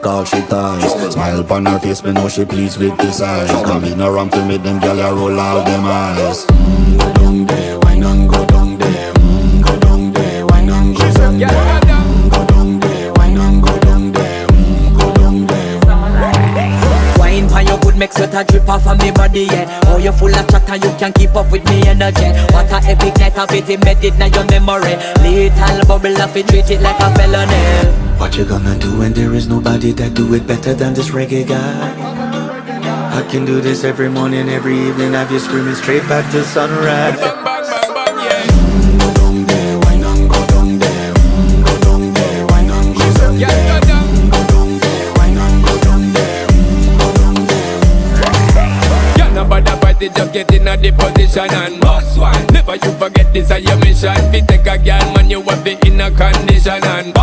All she ties, smile upon her face, me know she pleased with this eyes. Come in around to make them gyal a roll out them eyes. Go down there, wine and go down there. Go down there, wine and go down there. Go down there, wine and go down there. Go down there. Wine for your good make sweat a drip off of me body, yeah. Oh, you full of chatter, you can keep up with me energy. What a epic night of it, embedded in your memory. Little bubble of it, treat it like a felony. What you gonna do when there is nobody that do it better than this reggae guy? I can do this every morning, every evening, have you screaming straight back to sunrise. Go down there, wine and go down there. Go down there, wine and go down there. Go down there, wine and go down there. Go down there. Yeah, no bother fight it, just get in a the position and boss one. Never you forget this is your mission. If you take a girl, man, you have it in a condition and